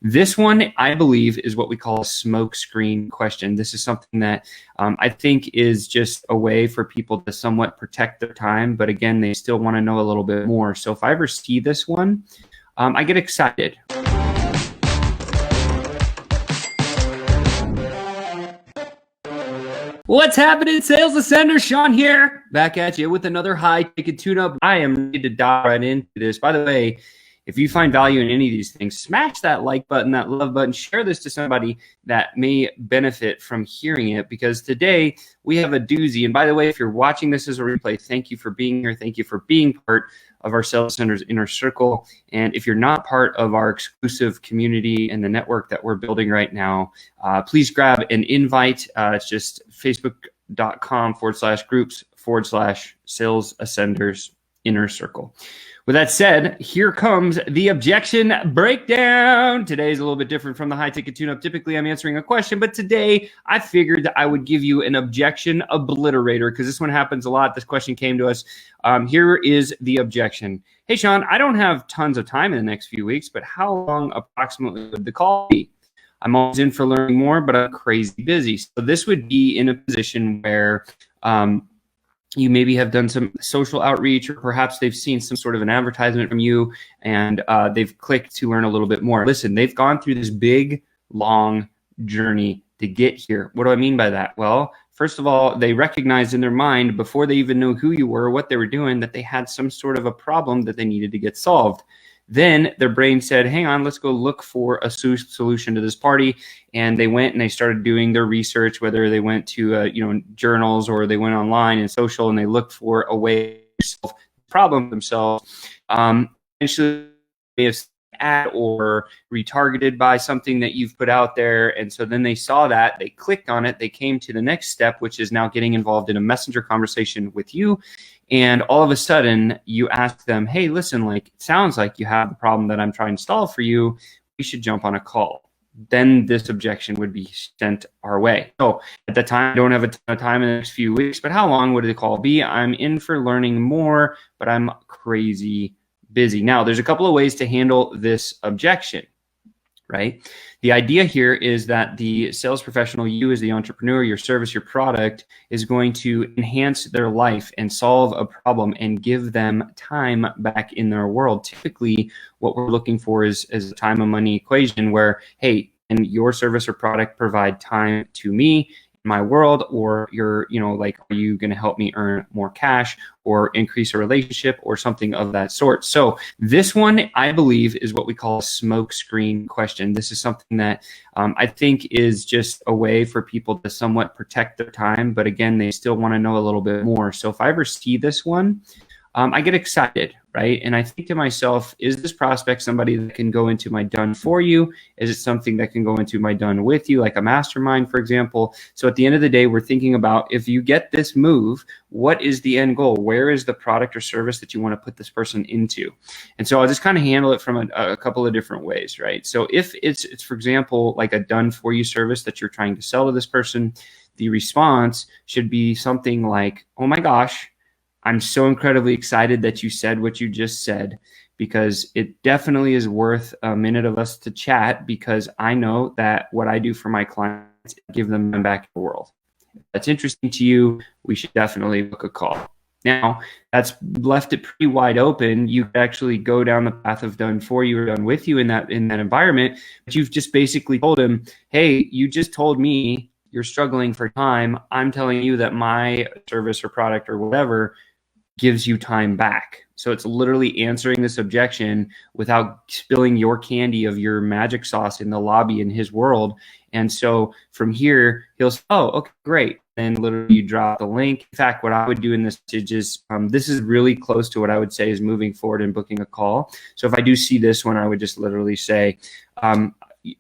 This one, I believe, is what we call a smoke screen question. This is something that I think is just a way for people to somewhat protect their time. But again, they still want to know a little bit more. So if I ever see this one, I get excited. What's happening, Sales Ascender? Sean here, back at you with another high-ticket tune-up. I am ready to dive right into this. By the way, if you find value in any of these things, smash that like button, that love button, share this to somebody that may benefit from hearing it, because today we have a doozy. And by the way, if you're watching this as a replay, thank you for being here. Thank you for being part of our Sales Center's inner circle. And if you're not part of our exclusive community and the network that we're building right now, please grab an invite. It's just facebook.com/groups/Sales Ascenders inner circle. With that said, here comes the objection breakdown. Today's a little bit different from the high ticket tune-up. Typically, I'm answering a question, but today I figured that I would give you an objection obliterator, because this one happens a lot. This question came to us. Here is the objection. Hey, Sean, I don't have tons of time in the next few weeks, but how long approximately would the call be? I'm always in for learning more, but I'm crazy busy. So this would be in a position where you maybe have done some social outreach, or perhaps they've seen some sort of an advertisement from you and they've clicked to learn a little bit more. Listen, they've gone through this big, long journey to get here. What do I mean by that? Well, first of all, they recognized in their mind, before they even knew who you were or what they were doing, that they had some sort of a problem that they needed to get solved. Then their brain said, hang on, let's go look for a solution to this party. And they went and they started doing their research, whether they went to journals or they went online and social, and they looked for a way to solve the problem themselves. Eventually, they have ad or retargeted by something that you've put out there. And so then they saw that, they clicked on it, they came to the next step, which is now getting involved in a messenger conversation with you. And all of a sudden you ask them, hey, listen, like, it sounds like you have the problem that I'm trying to solve for you. We should jump on a call. Then this objection would be sent our way. So at the time, I don't have a ton of time in the next few weeks, but how long would the call be? I'm in for learning more, but I'm crazy busy. Now, there's a couple of ways to handle this objection, right? The idea here is that the sales professional, you as the entrepreneur, your service, your product, is going to enhance their life and solve a problem and give them time back in their world. Typically, what we're looking for is a time and money equation where, hey, can your service or product provide time to me, my world, or are you going to help me earn more cash or increase a relationship or something of that sort? So this one, I believe, is what we call a smoke screen question. This is something that I think is just a way for people to somewhat protect their time, but again, they still want to know a little bit more. So if I ever see this one, I get excited, right? And I think to myself, is this prospect somebody that can go into my done for you? Is it something that can go into my done with you, like a mastermind, for example? So at the end of the day, we're thinking about, if you get this move, what is the end goal? Where is the product or service that you want to put this person into? And so I'll just kind of handle it from a couple of different ways, right? So if it's, for example, like a done for you service that you're trying to sell to this person, the response should be something like, oh my gosh, I'm so incredibly excited that you said what you just said, because it definitely is worth a minute of us to chat, because I know that what I do for my clients, give them back to the world. If that's interesting to you, we should definitely book a call. Now, that's left it pretty wide open. You could actually go down the path of done for you or done with you in that environment, but you've just basically told him, hey, you just told me you're struggling for time. I'm telling you that my service or product or whatever gives you time back. So it's literally answering this objection without spilling your candy of your magic sauce in the lobby in his world. And so from here, he'll say, oh, okay, great. Then literally you drop the link. In fact, what I would do in this is this is really close to what I would say is moving forward and booking a call. So if I do see this one, I would just literally say,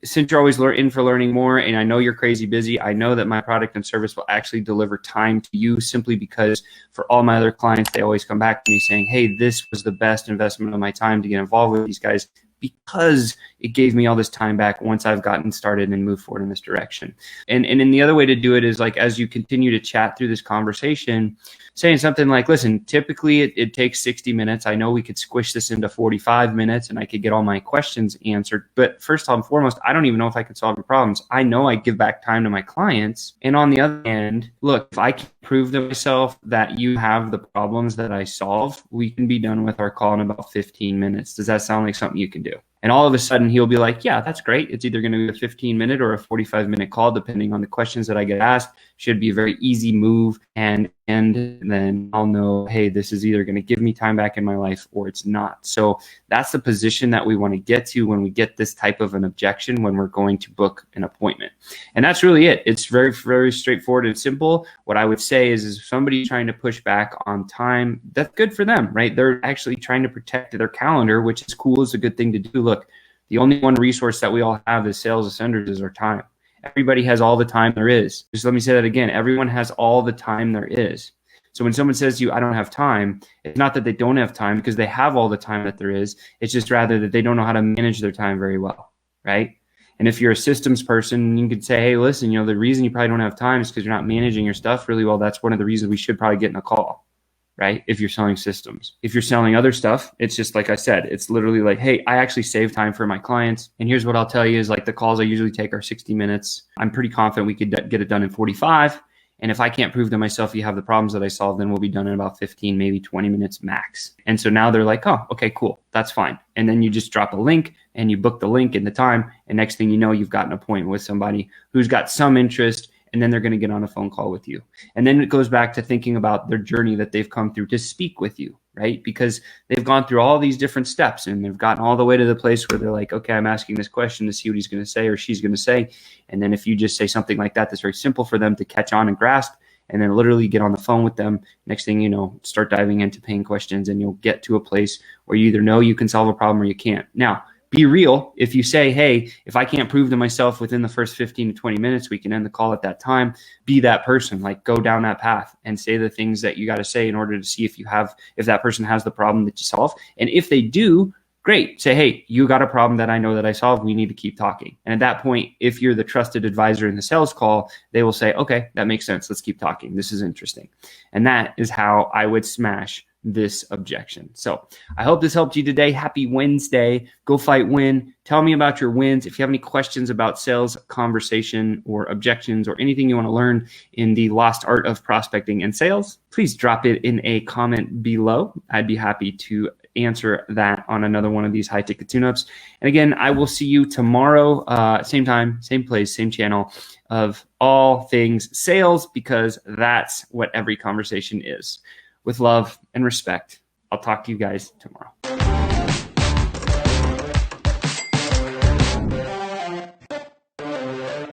since you're always in for learning more, and I know you're crazy busy, I know that my product and service will actually deliver time to you, simply because for all my other clients, they always come back to me saying, hey, this was the best investment of my time to get involved with these guys, because it gave me all this time back once I've gotten started and moved forward in this direction. And then the other way to do it is, like, as you continue to chat through this conversation, saying something like, listen, typically it takes 60 minutes. I know we could squish this into 45 minutes and I could get all my questions answered. But first and foremost, I don't even know if I can solve your problems. I know I give back time to my clients. And on the other hand, look, if I can prove to myself that you have the problems that I solve, we can be done with our call in about 15 minutes. Does that sound like something you can do? And all of a sudden he'll be like, yeah, that's great. It's either going to be a 15-minute or a 45-minute call, depending on the questions that I get asked. Should be a very easy move. And then I'll know, hey, this is either going to give me time back in my life or it's not. So that's the position that we want to get to when we get this type of an objection, when we're going to book an appointment. And that's really it. It's very, very straightforward and simple. What I would say is if somebody's trying to push back on time, that's good for them, right? They're actually trying to protect their calendar, which is cool. It's a good thing to do. Look, the only one resource that we all have as sales ascenders is our time. Everybody has all the time there is. Just let me say that again. Everyone has all the time there is. So when someone says to you, I don't have time, it's not that they don't have time, because they have all the time that there is. It's just rather that they don't know how to manage their time very well, right? And if you're a systems person, you could say, hey, listen, the reason you probably don't have time is because you're not managing your stuff really well. That's one of the reasons we should probably get in a call, right? If you're selling systems. If you're selling other stuff, it's just like I said, it's literally like, hey, I actually save time for my clients. And here's what I'll tell you is like the calls I usually take are 60 minutes. I'm pretty confident we could get it done in 45. And if I can't prove to myself you have the problems that I solve, then we'll be done in about 15, maybe 20 minutes max. And so now they're like, oh, okay, cool. That's fine. And then you just drop a link and you book the link and the time. And next thing you know, you've got an appointment with somebody who's got some interest, and then they're going to get on a phone call with you. And then it goes back to thinking about their journey that they've come through to speak with you, right? Because they've gone through all these different steps and they've gotten all the way to the place where they're like, okay, I'm asking this question to see what he's going to say or she's going to say. And then if you just say something like that, that's very simple for them to catch on and grasp, and then literally get on the phone with them. Next thing you know, start diving into paying questions, and you'll get to a place where you either know you can solve a problem or you can't. Now, be real. If you say, hey, if I can't prove to myself within the first 15 to 20 minutes, we can end the call at that time. Be that person, like go down that path and say the things that you got to say in order to see if that person has the problem that you solve. And if they do, great. Say, hey, you got a problem that I know that I solved. We need to keep talking. And at that point, if you're the trusted advisor in the sales call, they will say, okay, that makes sense. Let's keep talking. This is interesting. And that is how I would smash this objection. So I hope this helped you today. Happy Wednesday. Go fight, win. Tell me about your wins. If you have any questions about sales conversation or objections or anything you want to learn in the lost art of prospecting and sales, please drop it in a comment below. I'd be happy to answer that on another one of these high ticket tune-ups. And again, I will see you tomorrow, same time, same place, same channel, of all things sales, because that's what every conversation is. With love and respect, I'll talk to you guys tomorrow.